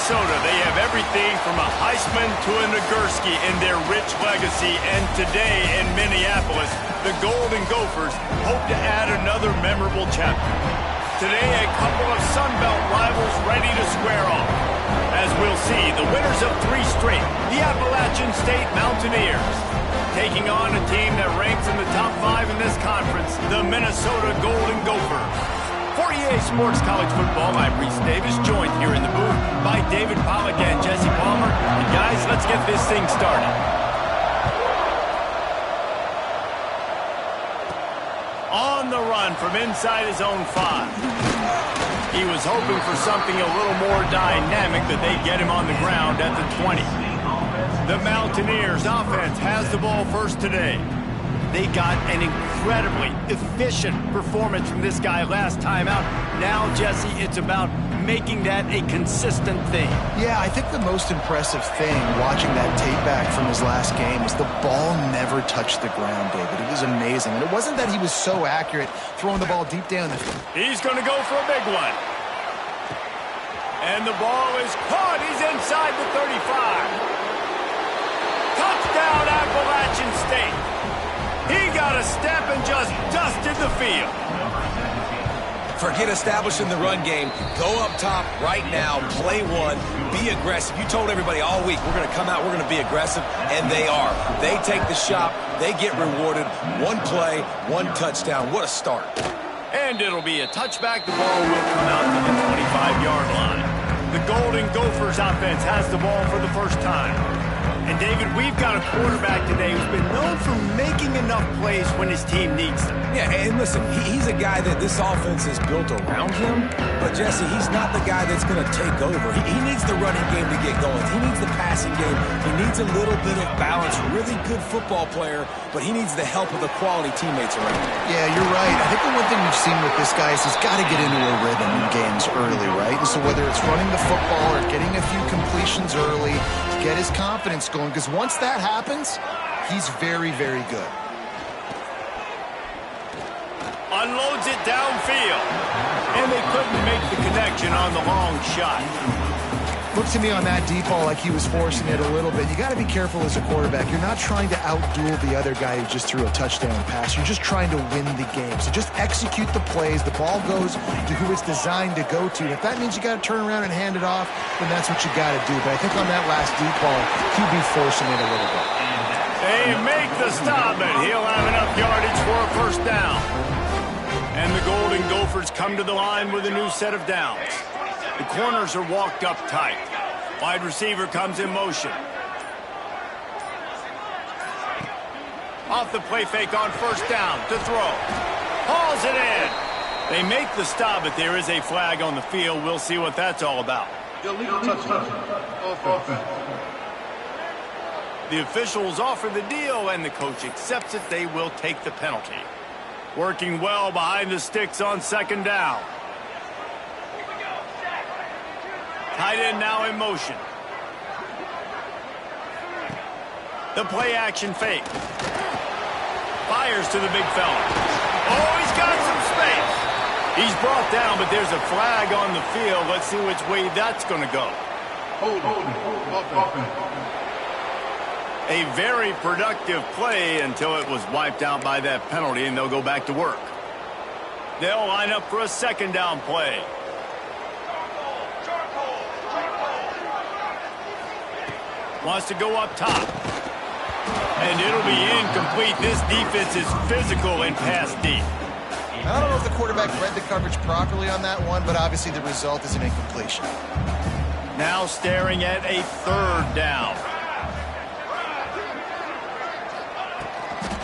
Minnesota, they have everything from a Heisman to a Nagurski in their rich legacy. And today in Minneapolis, the Golden Gophers hope to add another memorable chapter. Today, a couple of Sun Belt rivals ready to square off. As we'll see, the winners of 3 straight, the Appalachian State Mountaineers, taking on a team that ranks in the top 5 in this conference, the Minnesota Golden Gophers. For EA Sports College Football, I'm Reese Davis, joined here in the booth by David Pollack and Jesse Palmer. And guys, let's get this thing started. On the run from inside his own 5. He was hoping for something a little more dynamic, but they get him on the ground at the 20. The Mountaineers offense has the ball first today. They got an incredibly efficient performance from this guy last time out. Now, Jesse, it's about making that a consistent thing. Yeah, I think the most impressive thing watching that tape back from his last game is the ball never touched the ground, David. It was amazing. And it wasn't that he was so accurate throwing the ball deep down the field. He's going to go for a big one. And the ball is caught. He's inside the 35. Touchdown, Appalachian State. He got a step and just dusted the field. Forget establishing the run game. Go up top right now, play one, be aggressive. You told everybody all week, we're going to come out, we're going to be aggressive, and they are. They take the shot, they get rewarded. 1 play, 1 touchdown. What a start. And it'll be a touchback. The ball will come out to the 25-yard line. The Golden Gophers offense has the ball for the first time. And, David, we've got a quarterback today who's been known for making enough plays when his team needs them. Yeah, and listen, he's a guy that this offense is built around him. But, Jesse, he's not the guy that's going to take over. He needs the running game to get going. He needs the passing game. He needs a little bit of balance. Really good football player, but he needs the help of the quality teammates around him. Yeah, you're right. I think the one thing we've seen with this guy is he's got to get into a rhythm in games early, right? And so whether it's running the football or getting a few completions early to get his confidence going, because once that happens, he's very, very good. Unloads it downfield. And they couldn't make the connection on the long shot. Looked to me on that deep ball like he was forcing it a little bit. You got to be careful as a quarterback. You're not trying to outduel the other guy who just threw a touchdown pass. You're just trying to win the game. So just execute the plays. The ball goes to who it's designed to go to. And if that means you got to turn around and hand it off, then that's what you got to do. But I think on that last deep ball, he'd be forcing it a little bit. They make the stop, and he'll have enough yardage for a first down. And the Golden Gophers come to the line with a new set of downs. The corners are walked up tight. Wide receiver comes in motion. Off the play fake on first down to throw. Hauls it in. They make the stop, but there is a flag on the field. We'll see what that's all about. Illegal touchdown. Offense. The officials offer the deal, and the coach accepts it. They will take the penalty. Working well behind the sticks on second down. Tight end now in motion. The play action fake. Fires to the big fella. Oh, he's got some space. He's brought down, but there's a flag on the field. Let's see which way that's going to go. A very productive play until it was wiped out by that penalty, and they'll go back to work. They'll line up for a second down play. Wants to go up top. And it'll be incomplete. This defense is physical and pass deep. I don't know if the quarterback read the coverage properly on that one, but obviously the result is an incompletion. Now staring at a third down.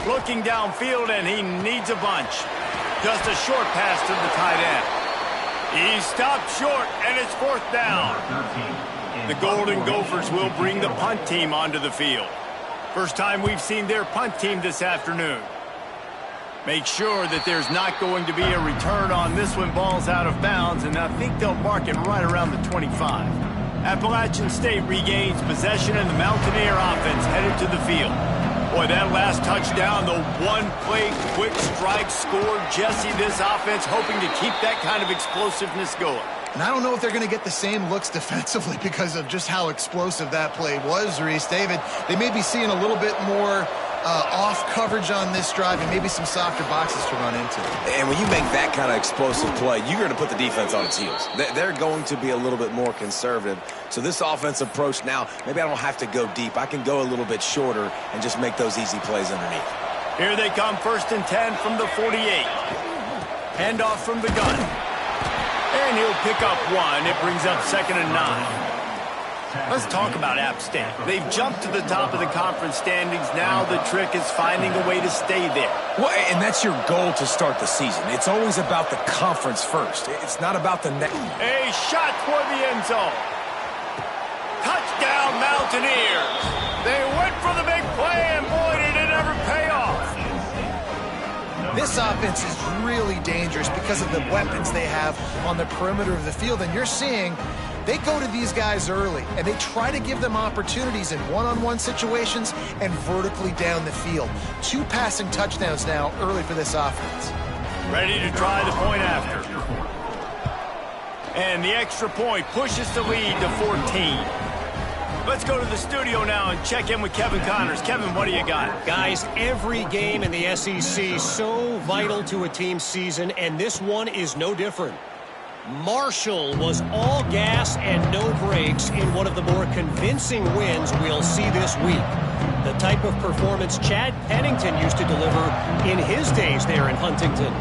Looking downfield, and he needs a bunch. Just a short pass to the tight end. He stopped short, and it's fourth down. The Golden Gophers will bring the punt team onto the field. First time we've seen their punt team this afternoon. Make sure that there's not going to be a return on this one. Ball's out of bounds, and I think they'll mark it right around the 25. Appalachian State regains possession, and the Mountaineer offense headed to the field. Boy, that last touchdown, the one-play quick strike scored. Jesse, this offense hoping to keep that kind of explosiveness going. And I don't know if they're going to get the same looks defensively because of just how explosive that play was, Reese. David, they may be seeing a little bit more off coverage on this drive and maybe some softer boxes to run into. And when you make that kind of explosive play, you're going to put the defense on its heels. They're going to be a little bit more conservative. So this offensive approach now, maybe I don't have to go deep. I can go a little bit shorter and just make those easy plays underneath. Here they come, 1st and 10 from the 48. Handoff from the gun. And he'll pick up 1. It brings up 2nd and 9. Let's talk about App State. They've jumped to the top of the conference standings. Now the trick is finding a way to stay there. Well, and that's your goal to start the season. It's always about the conference first. It's not about the next. A shot toward the end zone. Touchdown, Mountaineers. They went for the big play, and boy, did it ever pay off. This offense is really dangerous because of the weapons they have on the perimeter of the field. And you're seeing they go to these guys early, and they try to give them opportunities in one-on-one situations and vertically down the field. 2 passing touchdowns now early for this offense. Ready to try the point after. And the extra point pushes the lead to 14. Let's go to the studio now and check in with Kevin Connors. Kevin, what do you got? Guys, every game in the SEC so vital to a team's season, and this one is no different. Marshall was all gas and no brakes in one of the more convincing wins we'll see this week. The type of performance Chad Pennington used to deliver in his days there in Huntington.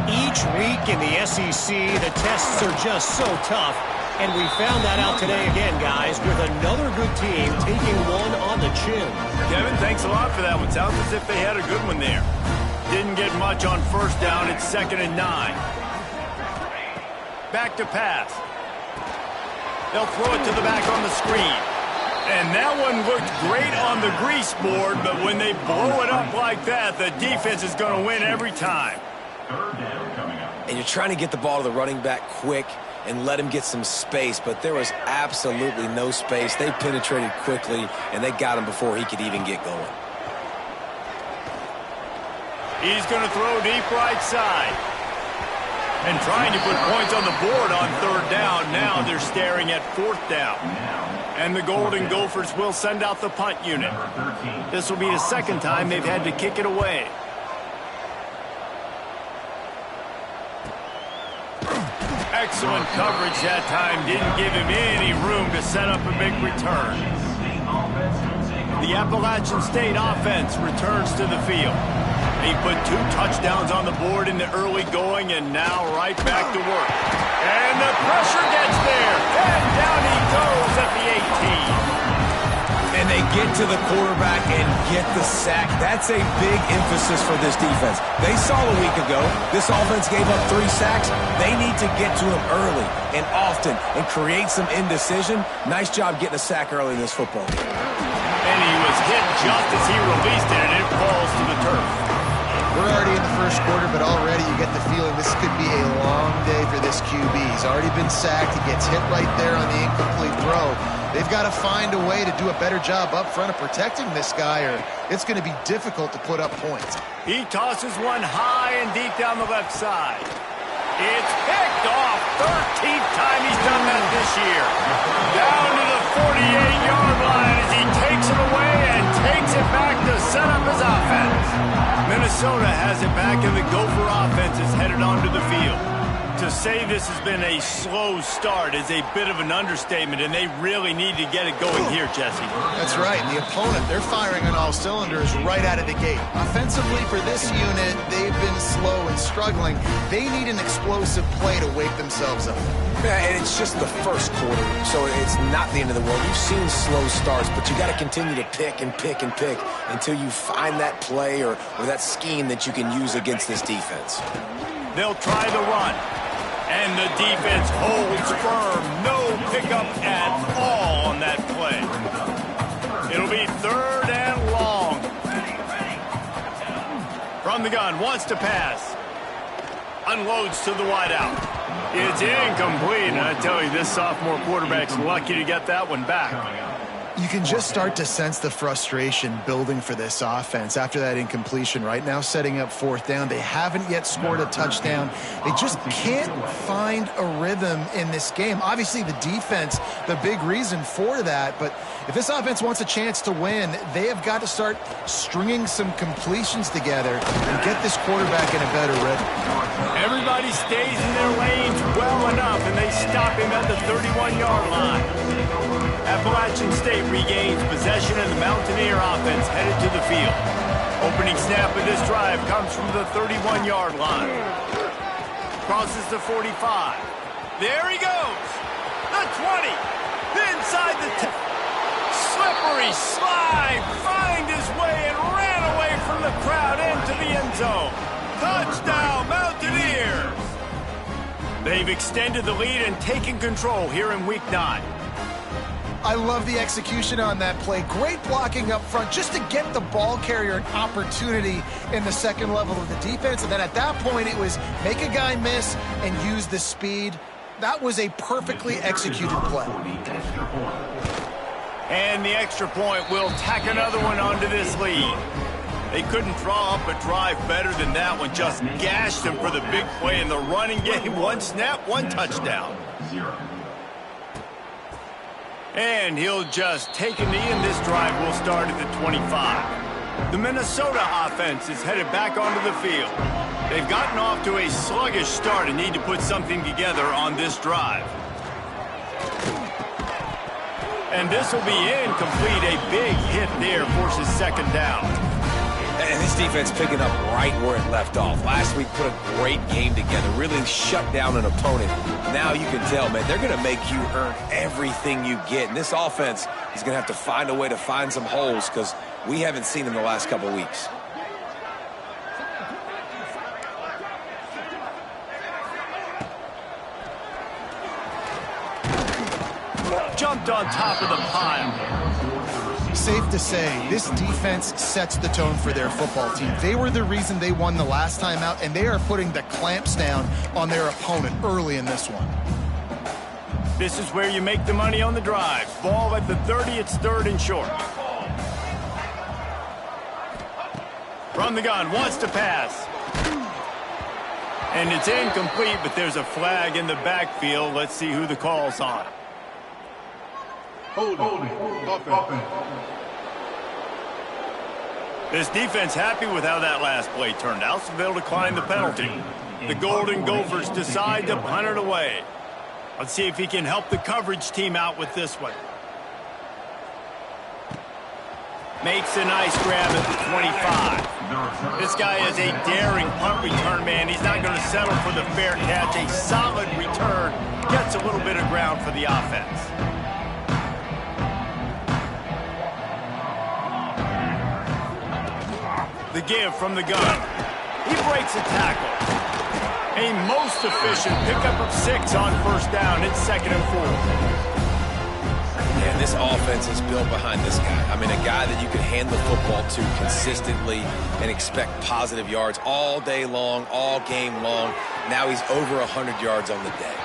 Each week in the SEC, the tests are just so tough. And we found that out today again, guys, with another good team taking one on the chin. Kevin, thanks a lot for that one. Sounds as if they had a good one there. Didn't get much on 1st down. It's 2nd and 9. Back to pass. They'll throw it to the back on the screen. And that one looked great on the grease board, but when they blow it up like that, the defense is going to win every time. And you're trying to get the ball to the running back quick and let him get some space, but there was absolutely no space. They penetrated quickly, and they got him before he could even get going. He's going to throw deep right side. And trying to put points on the board on 3rd down. Now they're staring at 4th down. And the Golden Gophers will send out the punt unit. This will be the 2nd time they've had to kick it away. Excellent coverage that time. Didn't give him any room to set up a big return. The Appalachian State offense returns to the field. He put 2 touchdowns on the board in the early going, and now right back to work. And the pressure gets there. And down he goes at the 18. And they get to the quarterback and get the sack. That's a big emphasis for this defense. They saw a week ago, this offense gave up 3 sacks. They need to get to him early and often and create some indecision. Nice job getting a sack early in this football game. And he was hit just as he released it, and it falls to the turf. We're already in the 1st quarter, but already you get the feeling this could be a long day for this QB. He's already been sacked. He gets hit right there on the incomplete throw. They've got to find a way to do a better job up front of protecting this guy, or it's going to be difficult to put up points. He tosses one high and deep down the left side. It's picked off. 13th time he's done that this year. Down to the 48-yard line as he takes it away and takes it back to set up his offense. Minnesota has it back, and the Gopher offense is headed onto the field. To say this has been a slow start is a bit of an understatement, and they really need to get it going here, Jesse. That's right. The opponent, they're firing on all cylinders right out of the gate. Offensively, for this unit, they've been slow and struggling. They need an explosive play to wake themselves up. Yeah, and it's just the 1st quarter, so it's not the end of the world. You've seen slow starts, but you got to continue to pick and pick and pick until you find that play or that scheme that you can use against this defense. They'll try the run. And the defense holds firm. No pickup at all on that play. It'll be 3rd and long. From the gun, wants to pass. Unloads to the wideout. It's incomplete. And I tell you, this sophomore quarterback's lucky to get that one back. You can just start to sense the frustration building for this offense after that incompletion. Right now, setting up 4th down. They haven't yet scored a touchdown. They just can't find a rhythm in this game. Obviously, the defense, the big reason for that. But if this offense wants a chance to win, they have got to start stringing some completions together and get this quarterback in a better rhythm. Everybody stays in their lanes well enough, and they stop him at the 31-yard line. Appalachian State regains possession, and the Mountaineer offense headed to the field. Opening snap of this drive comes from the 31-yard line. Crosses the 45. There he goes. The 20. Inside the 10. Slippery slide. Find his way and ran away from the crowd into the end zone. Touchdown, Mountaineers. They've extended the lead and taken control here in Week 9. I love the execution on that play. Great blocking up front just to get the ball carrier an opportunity in the second level of the defense. And then at that point, it was make a guy miss and use the speed. That was a perfectly executed play. And the extra point will tack another one onto this lead. They couldn't draw up a drive better than that one. Just gashed them for the big play in the running game. One snap, one touchdown. And he'll just take a knee, and this drive will start at the 25. The Minnesota offense is headed back onto the field. They've gotten off to a sluggish start and need to put something together on this drive. And this will be incomplete. A big hit there forces 2nd down. And this defense picking up right where it left off. Last week put a great game together, really shut down an opponent. Now you can tell, man, they're going to make you earn everything you get. And this offense is going to have to find a way to find some holes because we haven't seen them the last couple weeks. Jumped on top of the pile. Safe to say, this defense sets the tone for their football team. They were the reason they won the last time out, and they are putting the clamps down on their opponent early in this one. This is where you make the money on the drive. Ball at the 30, it's 3rd and short. From the gun, wants to pass. And it's incomplete, but there's a flag in the backfield. Let's see who the call's on. Holding. Offense. This defense happy with how that last play turned out, so they'll decline the penalty. The Golden Gophers decide to punt it away. Let's see if he can help the coverage team out with this one. Makes a nice grab at the 25. This guy is a daring punt return man. He's not going to settle for the fair catch. A solid return. Gets a little bit of ground for the offense. The give from the gun. He breaks a tackle. A most efficient pickup of 6 on 1st down. It's 2nd and 4. And this offense is built behind this guy. I mean, a guy that you can hand the football to consistently and expect positive yards all day long, all game long. Now he's over 100 yards on the day.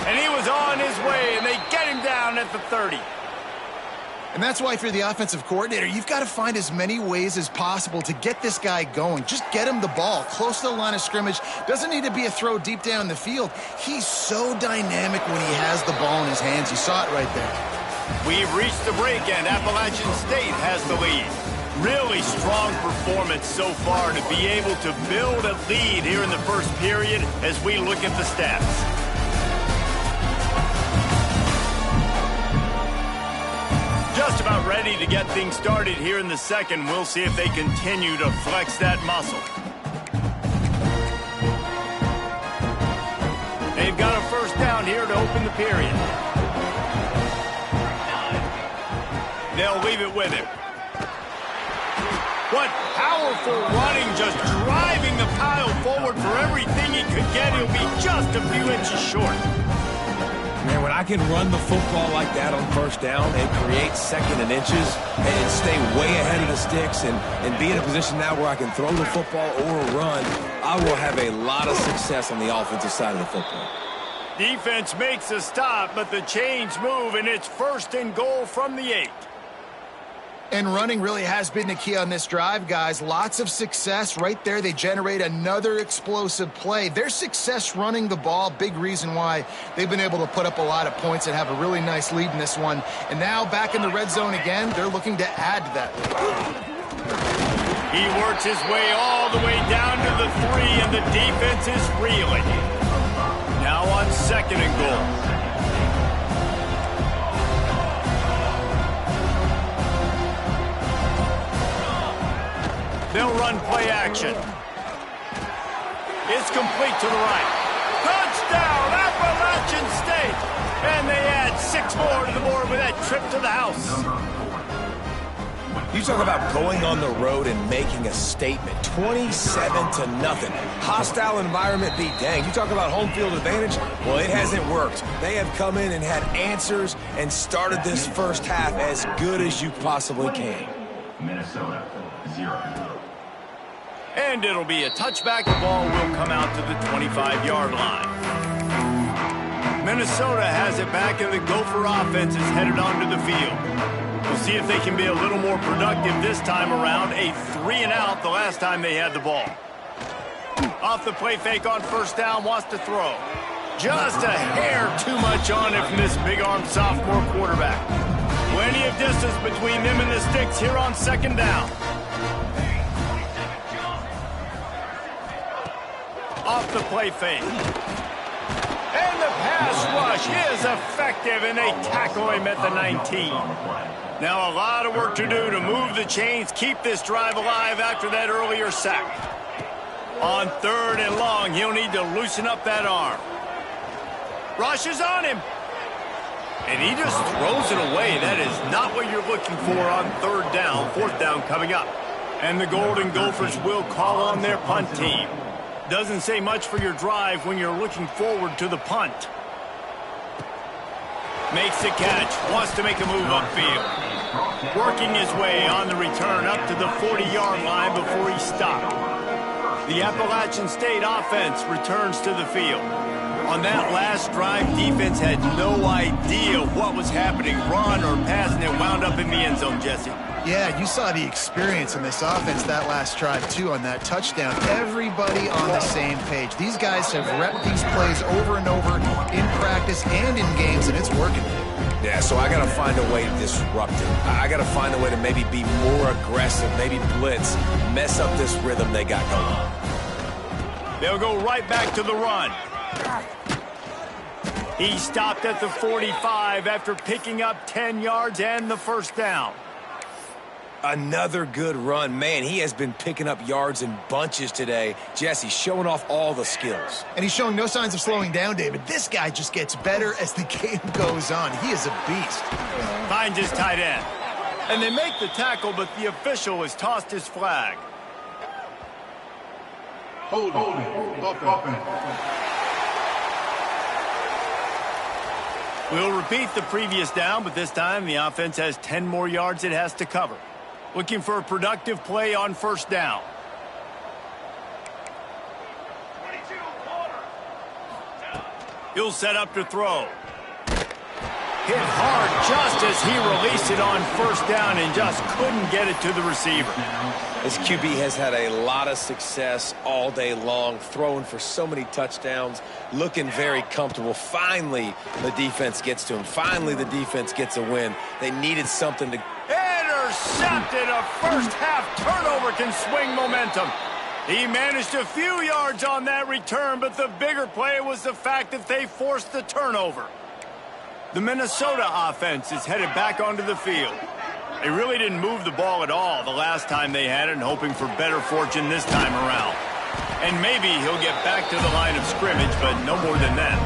And he was on his way, and they get him down at the 30. And that's why, if you're the offensive coordinator, you've got to find as many ways as possible to get this guy going. Just get him the ball close to the line of scrimmage. Doesn't need to be a throw deep down the field. He's so dynamic when he has the ball in his hands. You saw it right there. We've reached the break, and Appalachian State has the lead. Really strong performance so far to be able to build a lead here in the first period as we look at the stats. Just about ready to get things started here in the second. We'll see if they continue to flex that muscle. They've got a 1st down here to open the period. They'll leave it with him. What powerful running, just driving the pile forward for everything he could get. He'll be just a few inches short. Man, when I can run the football like that on 1st down and create 2nd and inches and stay way ahead of the sticks and be in a position now where I can throw the football or run, I will have a lot of success on the offensive side of the football. Defense makes a stop, but the chains move, and it's 1st and goal from the 8. And running really has been the key on this drive, guys. Lots of success right there. They generate another explosive play. Their success running the ball, big reason why they've been able to put up a lot of points and have a really nice lead in this one. And now back in the red zone again, they're looking to add to that lead. He works his way all the way down to the 3, and the defense is reeling. Now on 2nd and goal. They'll run play action. It's complete to the right. Touchdown, Appalachian State! And they add 6 more to the board with that trip to the house. You talk about going on the road and making a statement. 27-0. Hostile environment be danged. You talk about home field advantage. Well, it hasn't worked. They have come in and had answers and started this first half as good as you possibly can. Minnesota, 0. And it'll be a touchback. The ball will come out to the 25-yard line. Minnesota has it back, and the Gopher offense is headed onto the field. We'll see if they can be a little more productive this time around. A 3-and-out the last time they had the ball. Off the play fake on 1st down, wants to throw. Just a hair too much on it from this big-armed sophomore quarterback. Plenty of distance between them and the sticks here on 2nd down. Off the play fake. And the pass rush is effective, and they tackle him at the 19. Now a lot of work to do to move the chains, keep this drive alive after that earlier sack. On 3rd and long, he'll need to loosen up that arm. Rush is on him. And he just throws it away. That is not what you're looking for on 3rd down. 4th down coming up. And the Golden Gophers will call on their punt team. Doesn't say much for your drive when you're looking forward to the punt. Makes the catch, wants to make a move upfield. Working his way on the return up to the 40-yard line before he stopped. The Appalachian State offense returns to the field. On that last drive, defense had no idea what was happening, run or pass, and it wound up in the end zone, Jesse. Yeah, you saw the experience in this offense that last drive, too, on that touchdown. Everybody on the same page. These guys have repped these plays over and over in practice and in games, and it's working. Yeah, so I got to find a way to disrupt it. I got to find a way to maybe be more aggressive, maybe blitz, mess up this rhythm they got going. They'll go right back to the run. He stopped at the 45 after picking up 10 yards and the 1st down. Another good run. Man, he has been picking up yards in bunches today. Jesse showing off all the skills. And he's showing no signs of slowing down, David. This guy just gets better as the game goes on. He is a beast. Finds his tight end. And they make the tackle, but the official has tossed his flag. Hold offense. We'll repeat the previous down, but this time the offense has 10 more yards it has to cover. Looking for a productive play on 1st down. He'll set up to throw. Hit hard just as he released it on 1st down and just couldn't get it to the receiver. This QB has had a lot of success all day long, throwing for so many touchdowns, looking very comfortable. Finally, the defense gets to him. Finally, the defense gets a win. They needed something to... Intercepted! A first-half turnover can swing momentum. He managed a few yards on that return, but the bigger play was the fact that they forced the turnover. The Minnesota offense is headed back onto the field. They really didn't move the ball at all the last time they had it, and hoping for better fortune this time around. And maybe he'll get back to the line of scrimmage, but no more than that.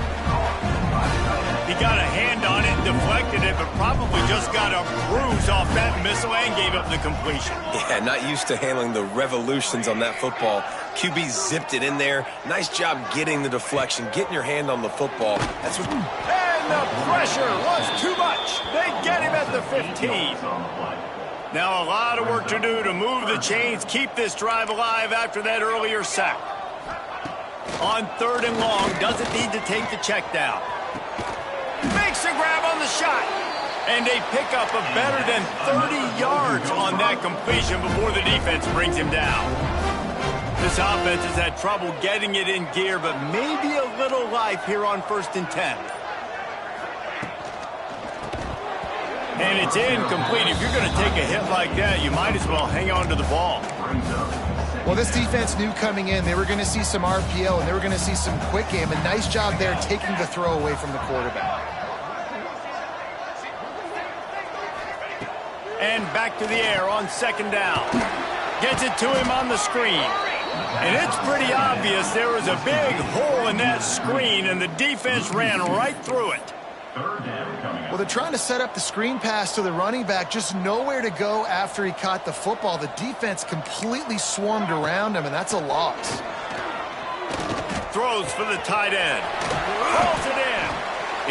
He got a hand on it and deflected it, but probably just got a bruise off that missile and gave up the completion. Yeah, not used to handling the revolutions on that football. QB zipped it in there. Nice job getting the deflection, getting your hand on the football. That's what... And the pressure was too much. They get him at the 15. Now a lot of work to do to move the chains, keep this drive alive after that earlier sack. On 3rd and long, doesn't need to take the check down. Makes a grab on the shot. And a pickup of better than 30 yards on that completion before the defense brings him down. This offense has had trouble getting it in gear, but maybe a little life here on 1st and 10. And it's incomplete. If you're going to take a hit like that, you might as well hang on to the ball. Well, this defense knew coming in they were going to see some RPO and they were going to see some quick game. A nice job there taking the throw away from the quarterback. And back to the air on 2nd down. Gets it to him on the screen. And it's pretty obvious there was a big hole in that screen, and the defense ran right through it. Well, they're trying to set up the screen pass to the running back, just nowhere to go after he caught the football. The defense completely swarmed around him, and that's a loss. Throws for the tight end. Rolls it in.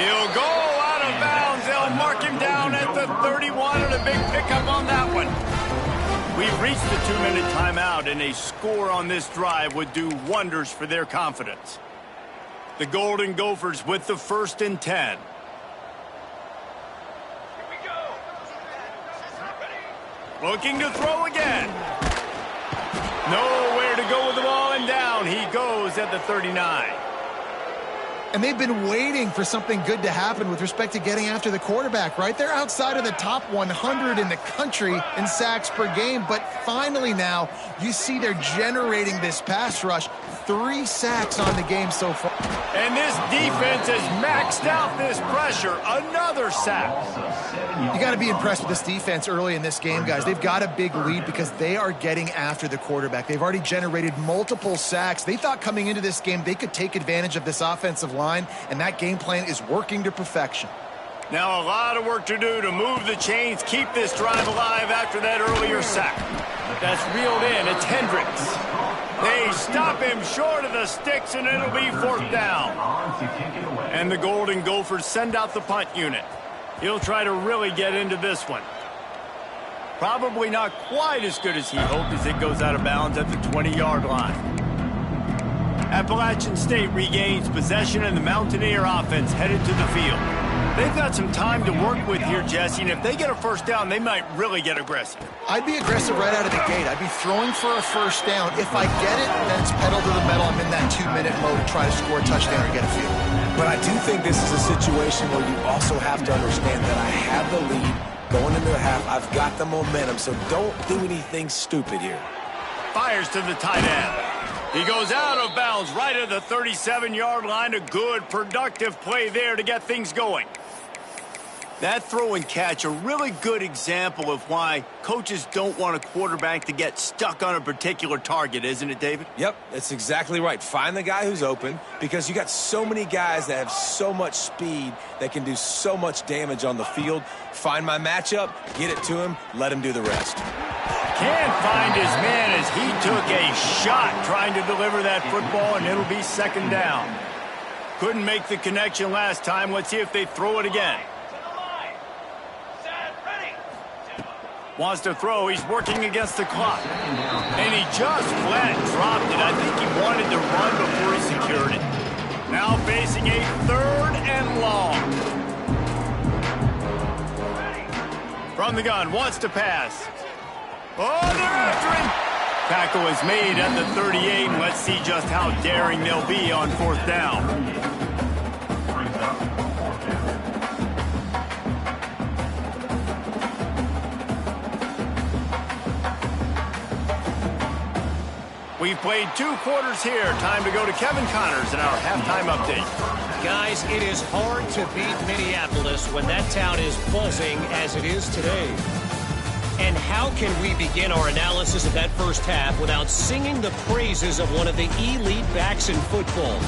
He'll go out of bounds. They'll mark him down at the 31, and a big pickup on that one. We've reached the 2-minute timeout, and a score on this drive would do wonders for their confidence. The Golden Gophers with the 1st and 10. Looking to throw again. Nowhere to go with the ball, and down he goes at the 39. And they've been waiting for something good to happen with respect to getting after the quarterback, right? They're outside of the top 100 in the country in sacks per game, but finally now you see they're generating this pass rush. 3 sacks on the game so far. And this defense has maxed out this pressure. Another sack. You got to be impressed with this defense early in this game, guys. They've got a big lead because they are getting after the quarterback. They've already generated multiple sacks. They thought coming into this game they could take advantage of this offensive line, and that game plan is working to perfection. Now a lot of work to do to move the chains, keep this drive alive after that earlier sack. That's reeled in. It's Hendricks. They stop him short of the sticks, and it'll be 4th down. And the Golden Gophers send out the punt unit. He'll try to really get into this one. Probably not quite as good as he hoped as it goes out of bounds at the 20-yard line. Appalachian State regains possession, and the Mountaineer offense headed to the field. They've got some time to work with here, Jesse, and if they get a 1st down, they might really get aggressive. I'd be aggressive right out of the gate. I'd be throwing for a 1st down. If I get it, then it's pedal to the metal. I'm in that 2-minute mode to try to score a touchdown or get a field. But I do think this is a situation where you also have to understand that I have the lead going into the half. I've got the momentum, so don't do anything stupid here. Fires to the tight end. He goes out of bounds right at the 37-yard line. A good, productive play there to get things going. That throw and catch, a really good example of why coaches don't want a quarterback to get stuck on a particular target, isn't it, David? Yep, that's exactly right. Find the guy who's open, because you got so many guys that have so much speed that can do so much damage on the field. Find my matchup, get it to him, let him do the rest. Can't find his man as he took a shot trying to deliver that football, and it'll be 2nd down. Couldn't make the connection last time. Let's see if they throw it again. Wants to throw. He's working against the clock. And he just flat dropped it. I think he wanted to run before he secured it. Now facing a 3rd and long. From the gun, wants to pass. Oh, they're after him. Tackle is made at the 38, and let's see just how daring they'll be on 4th down. We've played 2 quarters here. Time to go to Kevin Connors in our halftime update. Guys, it is hard to beat Minneapolis when that town is buzzing as it is today. And how can we begin our analysis of that first half without singing the praises of one of the elite backs in football?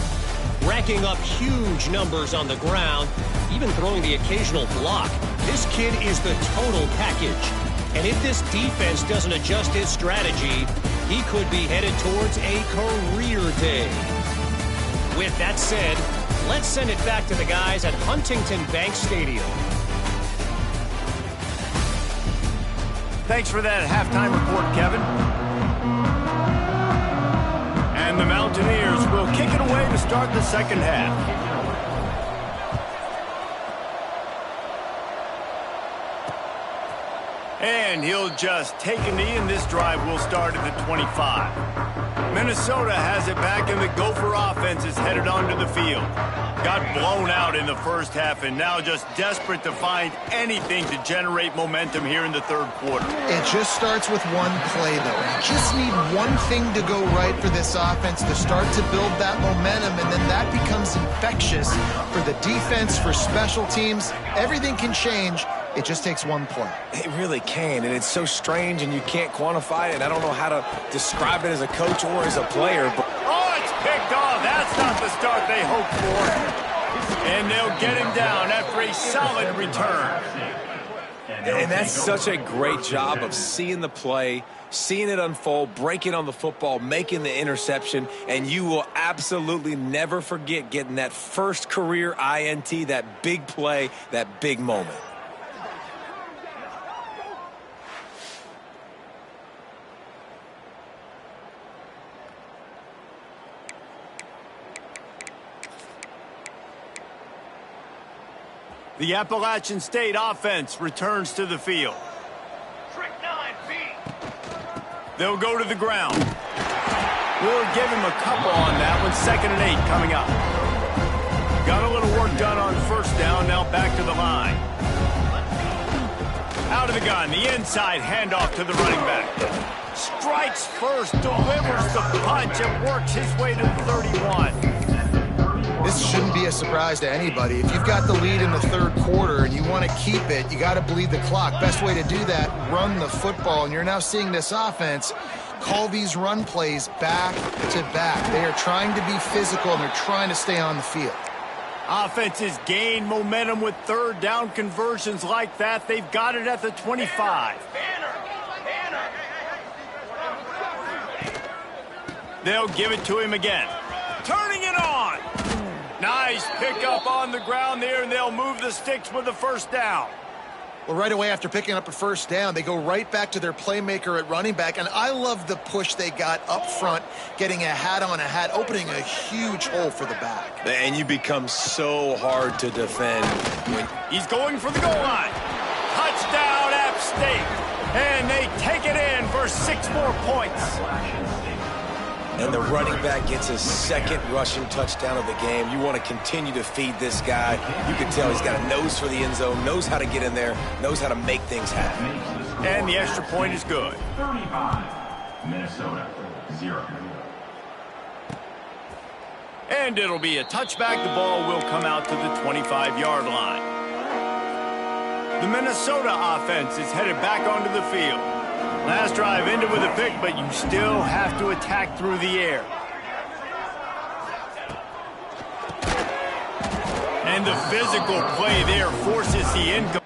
Racking up huge numbers on the ground, even throwing the occasional block. This kid is the total package. And if this defense doesn't adjust his strategy, he could be headed towards a career day. With that said, let's send it back to the guys at Huntington Bank Stadium. Thanks for that halftime report, Kevin. And the Mountaineers will kick it away to start the second half. And he'll just take a knee, and this drive will start at the 25. Minnesota has it back, and the Gopher offense is headed onto the field. Got blown out in the first half, and now just desperate to find anything to generate momentum here in the third quarter. It just starts with one play, though. You just need one thing to go right for this offense to start to build that momentum, and then that becomes infectious for the defense, for special teams. Everything can change. It just takes one play. It really can, and it's so strange, and you can't quantify it, and I don't know how to describe it as a coach or as a player. But oh, it's picked off. That's not the start they hoped for. And they'll get him down after a solid return. And that's such a great job of seeing the play, seeing it unfold, breaking on the football, making the interception, and you will absolutely never forget getting that first career INT, that big play, that big moment. The Appalachian State offense returns to the field. They'll go to the ground. We'll give him a couple on that one. 2nd and 8 coming up. Got a little work done on first down. Now back to the line. Out of the gun. The inside handoff to the running back. Strikes first. Delivers the punch and works his way to the 31. This shouldn't be a surprise to anybody. If you've got the lead in the third quarter and you want to keep it, you got to bleed the clock. Best way to do that, run the football. And you're now seeing this offense call these run plays back to back. They are trying to be physical, and they're trying to stay on the field. Offenses gain momentum with third down conversions like that. They've got it at the 25. They'll give it to him again. Turning it on. Nice pickup on the ground there, and they'll move the sticks with the first down. Well, right away after picking up a first down, they go right back to their playmaker at running back, and I love the push they got up front, getting a hat on a hat, opening a huge hole for the back. And you become so hard to defend. He's going for the goal line. Touchdown, App State. And they take it in for 6 more points. And the running back gets his 2nd rushing touchdown of the game. You want to continue to feed this guy. You can tell he's got a nose for the end zone, knows how to get in there, knows how to make things happen. And the extra point is good. 35, Minnesota, 0. And it'll be a touchback. The ball will come out to the 25-yard line. The Minnesota offense is headed back onto the field. Last drive ended with a pick, but you still have to attack through the air. And the physical play there forces the income.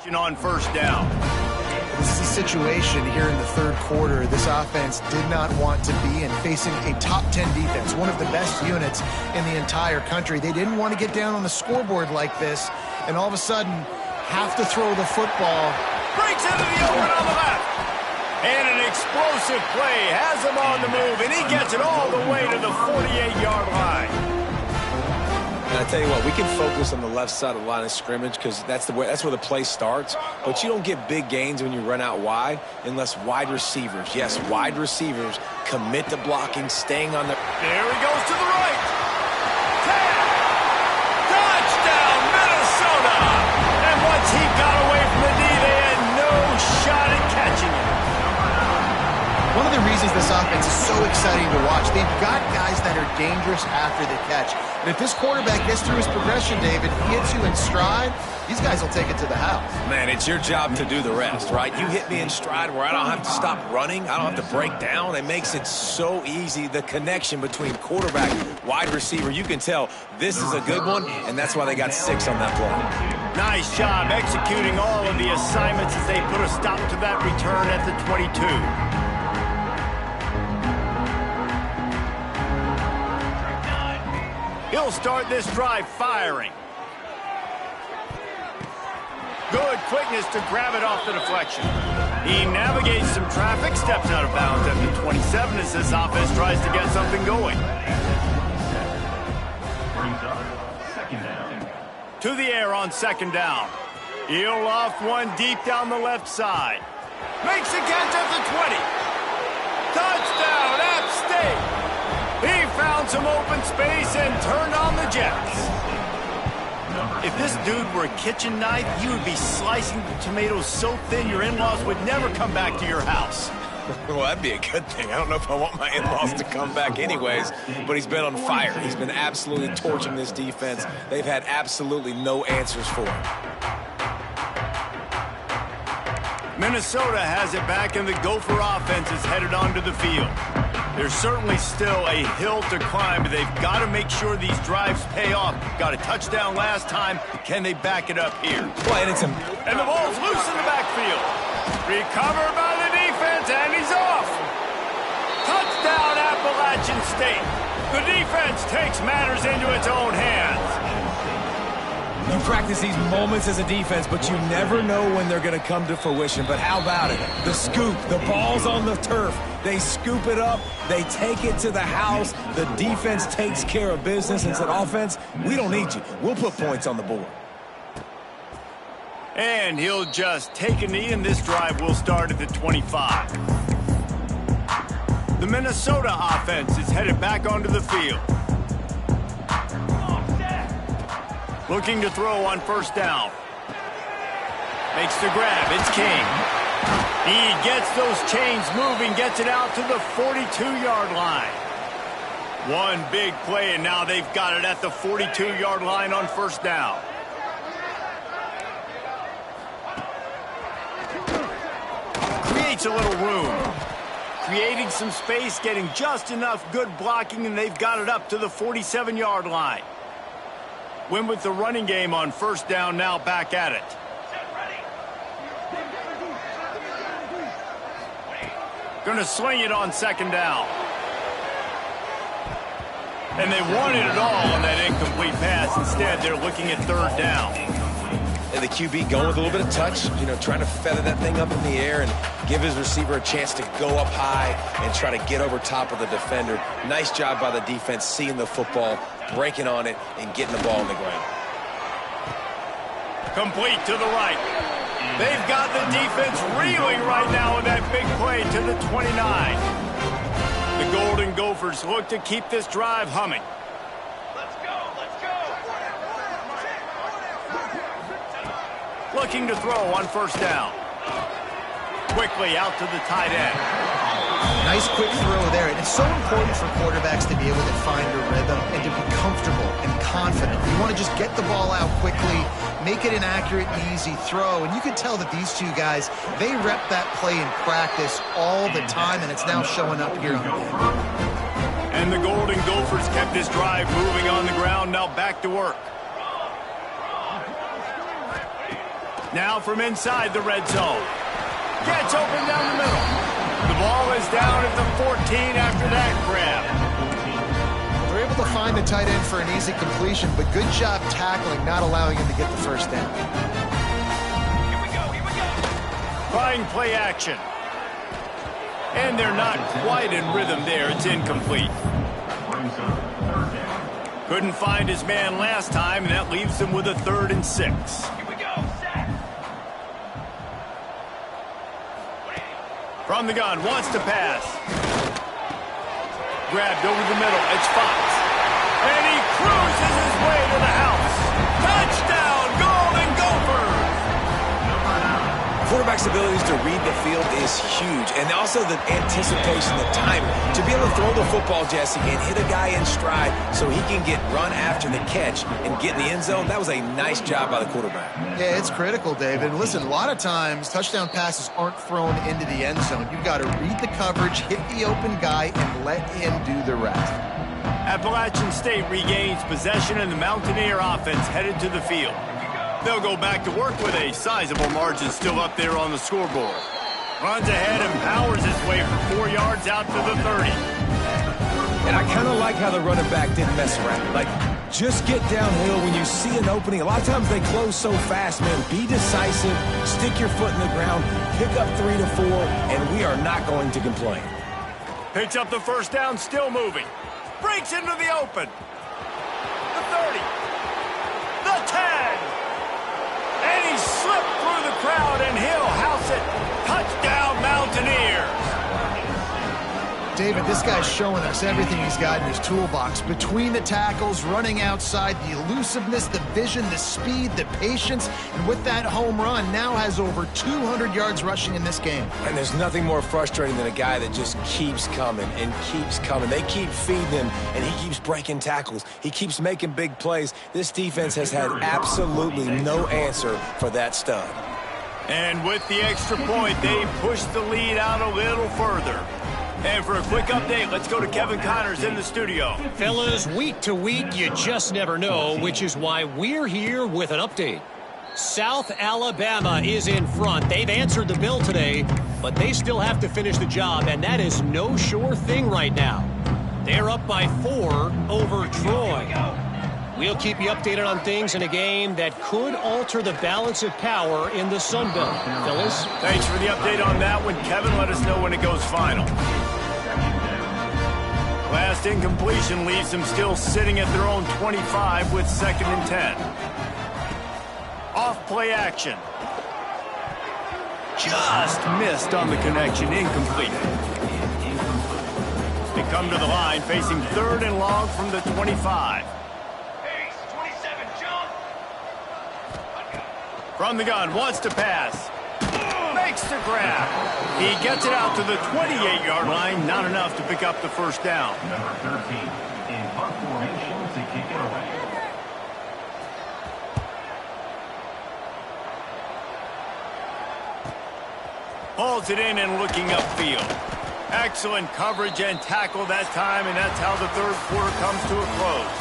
On first down. This is a situation here in the third quarter this offense did not want to be in, facing a top 10 defense, one of the best units in the entire country. They didn't want to get down on the scoreboard like this, and all of a sudden have to throw the football. Breaks into the open on the left. And an explosive play has him on the move, and he gets it all the way to the 48-yard line. And I tell you what, we can focus on the left side of the line of scrimmage because that's where the play starts. But you don't get big gains when you run out wide unless wide receivers, yes, wide receivers, commit to blocking, staying on the... There he goes to the right. 10. Touchdown, Minnesota. And once he got away from the D, they had no shot at catching him. One of the reasons reasons this offense is so exciting to watch. They've got guys that are dangerous after the catch. And if this quarterback gets through his progression, David, he hits you in stride, these guys will take it to the house. Man, it's your job to do the rest, right? You hit me in stride where I don't have to stop running. I don't have to break down. It makes it so easy, the connection between quarterback, wide receiver. You can tell this is a good one, and that's why they got 6 on that play. Nice job executing all of the assignments as they put a stop to that return at the 22. He'll start this drive firing. Good quickness to grab it off the deflection. He navigates some traffic, steps out of bounds at the 27 as this offense tries to get something going. Brings up second down. To the air on second down. He'll loft one deep down the left side. Makes a catch at the 20. Touchdown, App State. He found some open space and turned on the Jets. If this dude were a kitchen knife, he would be slicing the tomatoes so thin your in-laws would never come back to your house. Well, that'd be a good thing. I don't know if I want my in-laws to come back anyways, but he's been on fire. He's been absolutely torching this defense. They've had absolutely no answers for him. Minnesota has it back, and the Gopher offense is headed onto the field. There's certainly still a hill to climb, but they've got to make sure these drives pay off. Got a touchdown last time. Can they back it up here? Well, And the ball's loose in the backfield. Recovered by the defense, and he's off. Touchdown, Appalachian State. The defense takes matters into its own hands. You practice these moments as a defense, but you never know when they're going to come to fruition. But how about it? The scoop, the ball's on the turf. They scoop it up. They take it to the house. The defense takes care of business and said, offense, we don't need you. We'll put points on the board. And he'll just take a knee, and this drive will start at the 25. The Minnesota offense is headed back onto the field. Looking to throw on first down. Makes the grab. It's King. He gets those chains moving, gets it out to the 42-yard line. One big play, and now they've got it at the 42-yard line on first down. Creates a little room. Creating some space, getting just enough good blocking, and they've got it up to the 47-yard line. Win with the running game on first down, now back at it. Gonna sling it on second down. And they wanted it all on that incomplete pass. Instead, they're looking at third down. And the QB going with a little bit of touch, trying to feather that thing up in the air and give his receiver a chance to go up high and try to get over top of the defender. Nice job by the defense, seeing the football, breaking on it, and getting the ball on the ground. Complete to the right. They've got the defense reeling right now with that big play to the 29. The Golden Gophers look to keep this drive humming. Looking to throw on first down. Quickly out to the tight end. Nice quick throw there. And it's so important for quarterbacks to be able to find a rhythm and to be comfortable and confident. You want to just get the ball out quickly, make it an accurate and easy throw. And you can tell that these two guys, they rep that play in practice all the time, and it's now showing up here on the field. And the Golden Gophers kept this drive moving on the ground, now back to work. Now from inside the red zone. Gets open down the middle. The ball is down at the 14 after that grab. They're able to find the tight end for an easy completion, but good job tackling, not allowing him to get the first down. Here we go. Trying play action. And they're not quite in rhythm there. It's incomplete. Couldn't find his man last time, and that leaves him with a 3rd and 6. From the gun, wants to pass. Grabbed over the middle, it's Fox. And he cruises his way to the house. Touchdown, Golden Gophers! Quarterback quarterback's abilities to read the field is huge, and also the anticipation, the timing. To be able to throw the football, Jesse, and hit a guy in stride so he can get run after the catch and get in the end zone, that was a nice job by the quarterback. Yeah, it's critical, David. Listen, a lot of times touchdown passes aren't thrown into the end zone. You've got to read the coverage, hit the open guy, and let him do the rest. Appalachian State regains possession, and the Mountaineer offense headed to the field. They'll go back to work with a sizable margin still up there on the scoreboard. Runs ahead and powers his way for 4 yards out to the 30. And I kind of like how the running back didn't mess around. Like, just get downhill when you see an opening. A lot of times they close so fast, man. Be decisive, stick your foot in the ground, pick up 3 to 4, and we are not going to complain. Picks up the first down, still moving. Breaks into the open. The 30. The 10. And he slipped through the crowd, and he'll house it. Touchdown, Mountaineers. David, this guy's showing us everything he's got in his toolbox. Between the tackles, running outside, the elusiveness, the vision, the speed, the patience, and with that home run, now has over 200 yards rushing in this game. And there's nothing more frustrating than a guy that just keeps coming and keeps coming. They keep feeding him, and he keeps breaking tackles. He keeps making big plays. This defense has had absolutely no answer for that stud. And with the extra point, they push the lead out a little further. And for a quick update, let's go to Kevin Connors in the studio. Fellas, week to week, you just never know, which is why we're here with an update. South Alabama is in front. They've answered the bell today, but they still have to finish the job, and that is no sure thing right now. They're up by 4 over Troy. We'll keep you updated on things in a game that could alter the balance of power in the Sun Belt. Fellas? Thanks for the update on that one, Kevin. Let us know when it goes final. Last incompletion leaves them still sitting at their own 25 with 2nd and 10. Off play action. Just missed on the connection, incomplete. They come to the line facing 3rd and long from the 25. From the gun, wants to pass. Makes the grab. He gets it out to the 28-yard line. Not enough to pick up the first down. Number 13 in punt formation to kick it away. Hauls it in and looking upfield. Excellent coverage and tackle that time, and that's how the 3rd quarter comes to a close.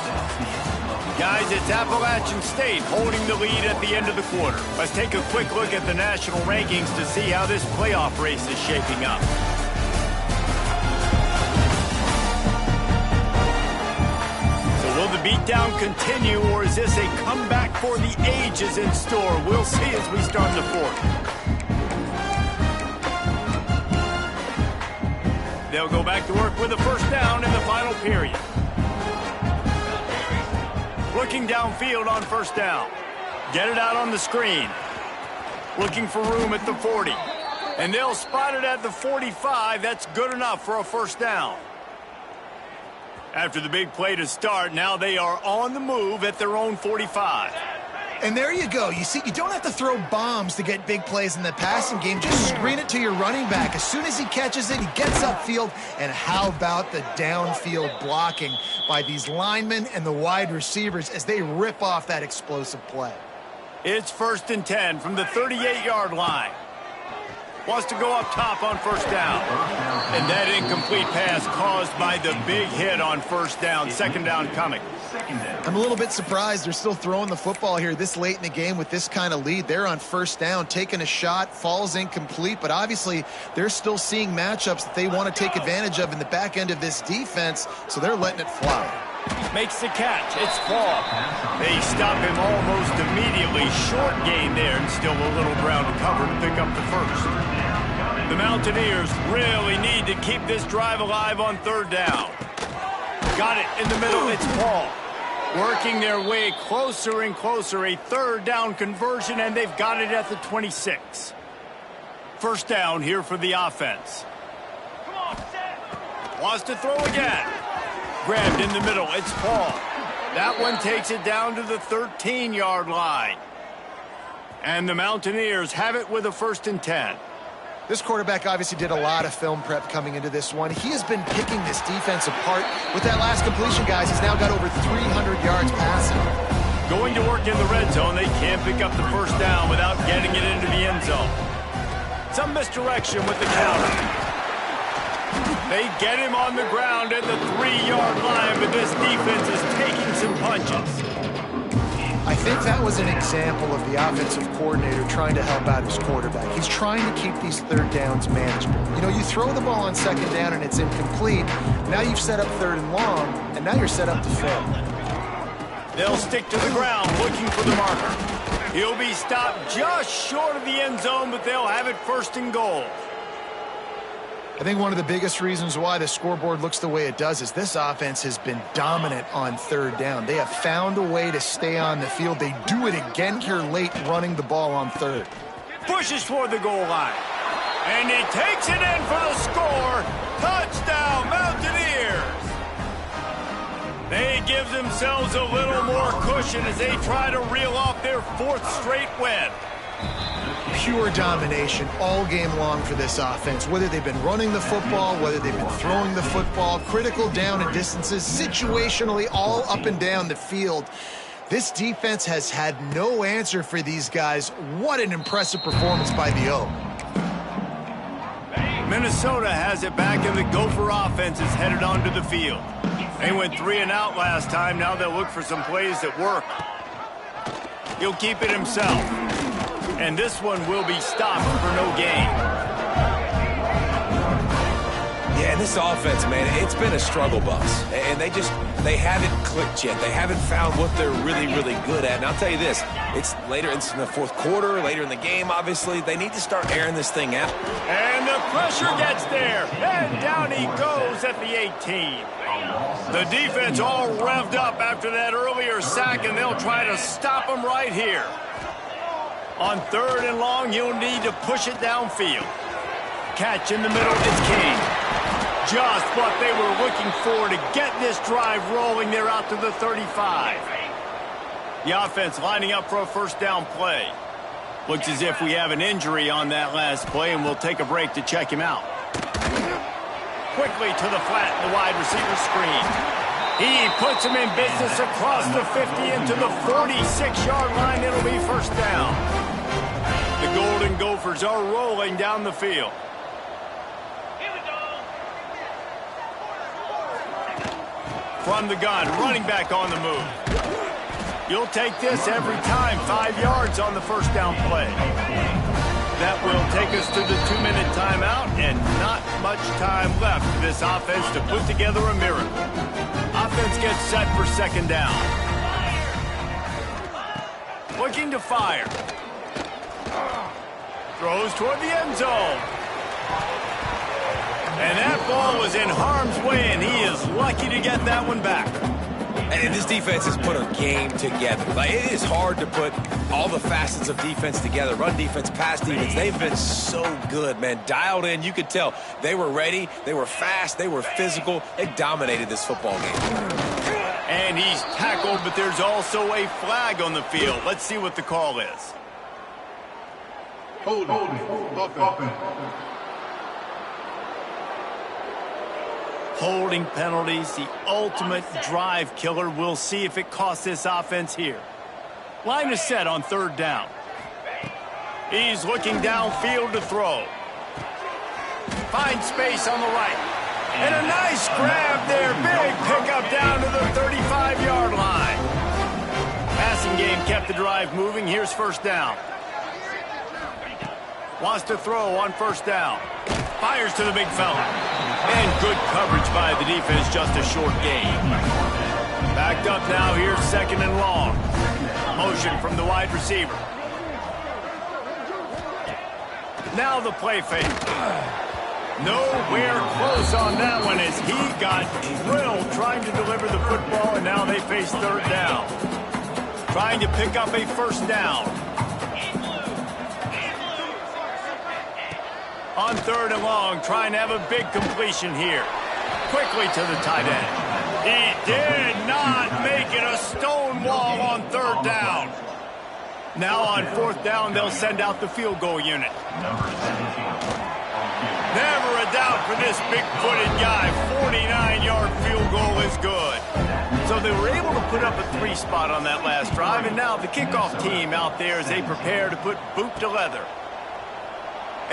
Guys, it's Appalachian State holding the lead at the end of the quarter. Let's take a quick look at the national rankings to see how this playoff race is shaping up. So will the beatdown continue, or is this a comeback for the ages in store? We'll see as we start the 4th. They'll go back to work with a first down in the final period. Looking downfield on first down. Get it out on the screen. Looking for room at the 40. And they'll spot it at the 45. That's good enough for a first down. After the big play to start, now they are on the move at their own 45. And there you go. You see, you don't have to throw bombs to get big plays in the passing game. Just screen it to your running back. As soon as he catches it, he gets upfield. And how about the downfield blocking by these linemen and the wide receivers as they rip off that explosive play? It's 1st and 10 from the 38-yard line. Wants to go up top on first down. And that incomplete pass caused by the big hit on first down. 2nd down coming. I'm a little bit surprised they're still throwing the football here this late in the game with this kind of lead. They're on first down, taking a shot, falls incomplete, but obviously they're still seeing matchups that they want to take advantage of in the back end of this defense, so they're letting it fly. Makes the catch. It's Paul. They stop him almost immediately. Short gain there, and still a little ground to cover to pick up the first. The Mountaineers really need to keep this drive alive on 3rd down. Got it in the middle. It's Paul. Working their way closer and closer. A 3rd down conversion, and they've got it at the 26. First down here for the offense. Wants to throw again. Grabbed in the middle. It's Paul. That one takes it down to the 13-yard line. And the Mountaineers have it with a 1st and 10. This quarterback obviously did a lot of film prep coming into this one. He has been picking this defense apart. With that last completion, guys, he's now got over 300 yards passing. Going to work in the red zone, they can't pick up the 1st down without getting it into the end zone. Some misdirection with the counter. They get him on the ground at the 3-yard line, but this defense is taking some punches. I think that was an example of the offensive coordinator trying to help out his quarterback. He's trying to keep these 3rd downs manageable. You know, you throw the ball on 2nd down and it's incomplete. Now you've set up 3rd and long, and now you're set up to fail. They'll stick to the ground looking for the marker. He'll be stopped just short of the end zone, but they'll have it 1st and goal. I think one of the biggest reasons why the scoreboard looks the way it does is this offense has been dominant on 3rd down. They have found a way to stay on the field. They do it again here late, running the ball on 3rd. Pushes toward the goal line. And he takes it in for the score. Touchdown, Mountaineers! They give themselves a little more cushion as they try to reel off their 4th straight win. Pure domination all game long for this offense. Whether they've been running the football, whether they've been throwing the football, critical down and distances, situationally all up and down the field. This defense has had no answer for these guys. What an impressive performance by the O. Minnesota has it back, and the Gopher offense is headed onto the field. They went 3 and out last time. Now they'll look for some plays that work. He'll keep it himself. And this one will be stopped for no gain. Yeah, and this offense, man, it's been a struggle bus. And they haven't clicked yet. They haven't found what they're really, really good at. And I'll tell you this, it's later in the 4th quarter, later in the game, obviously. They need to start airing this thing out. And the pressure gets there. And down he goes at the 18. The defense all revved up after that earlier sack, and they'll try to stop him right here. On 3rd and long, you'll need to push it downfield. Catch in the middle, it's King. Just what they were looking for to get this drive rolling. They're out to the 35. The offense lining up for a 1st down play. Looks as if we have an injury on that last play, and we'll take a break to check him out. Quickly to the flat, the wide receiver screen. He puts him in business across the 50 into the 46-yard line. It'll be 1st down. The Golden Gophers are rolling down the field. From the gun, running back on the move. You'll take this every time. 5 yards on the 1st down play. That will take us to the 2-minute timeout, and not much time left for this offense to put together a miracle. Offense gets set for 2nd down. Looking to fire. Throws toward the end zone. And that ball was in harm's way, and he is lucky to get that one back. And this defense has put a game together. Like, it is hard to put all the facets of defense together. Run defense, pass defense. They've been so good, man. Dialed in. You could tell they were ready. They were fast. They were physical. They dominated this football game. And he's tackled, but there's also a flag on the field. Let's see what the call is. Hold it. Holding penalties, the ultimate drive killer. We'll see if it costs this offense here. Line is set on 3rd down. He's looking downfield to throw. Finds space on the right. And a nice grab there. Big pickup down to the 35-yard line. Passing game kept the drive moving. Here's 1st down. Wants to throw on 1st down. Fires to the big fella. And good coverage by the defense, just a short gain. Backed up now, here's 2nd and long. Motion from the wide receiver. Now the play fake. Nowhere close on that one as he got drilled trying to deliver the football, and now they face 3rd down. Trying to pick up a 1st down. On 3rd and long, trying to have a big completion here. Quickly to the tight end. He did not make it. A stone wall on 3rd down. Now on 4th down, they'll send out the field goal unit. Number 17. Never a doubt for this big-footed guy. 49-yard field goal is good. So they were able to put up a 3 spot on that last drive, and now the kickoff team out there as they prepare to put boot to leather.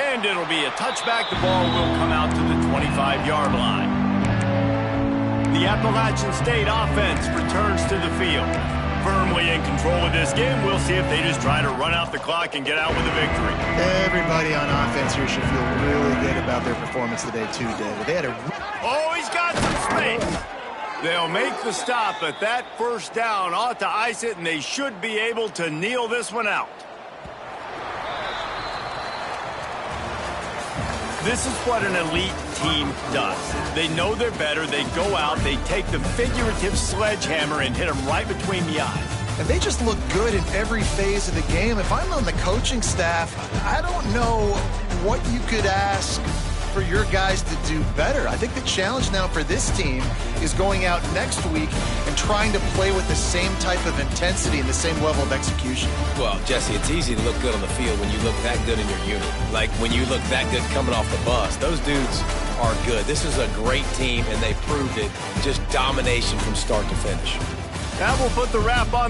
And it'll be a touchback. The ball will come out to the 25-yard line. The Appalachian State offense returns to the field. Firmly in control of this game. We'll see if they just try to run out the clock and get out with a victory. Everybody on offense here should feel really good about their performance today, too, David. They had a... Oh, he's got some space. They'll make the stop, but that 1st down ought to ice it, and they should be able to kneel this one out. This is what an elite team does. They know they're better. They go out. They take the figurative sledgehammer and hit them right between the eyes. And they just look good in every phase of the game. If I'm on the coaching staff, I don't know what you could ask for your guys to do better. I think the challenge now for this team is going out next week and trying to play with the same type of intensity and the same level of execution. Well, Jesse, it's easy to look good on the field when you look that good in your unit. Like when you look that good coming off the bus. Those dudes are good. This is a great team, and they proved it. Just domination from start to finish. That will put the wrap on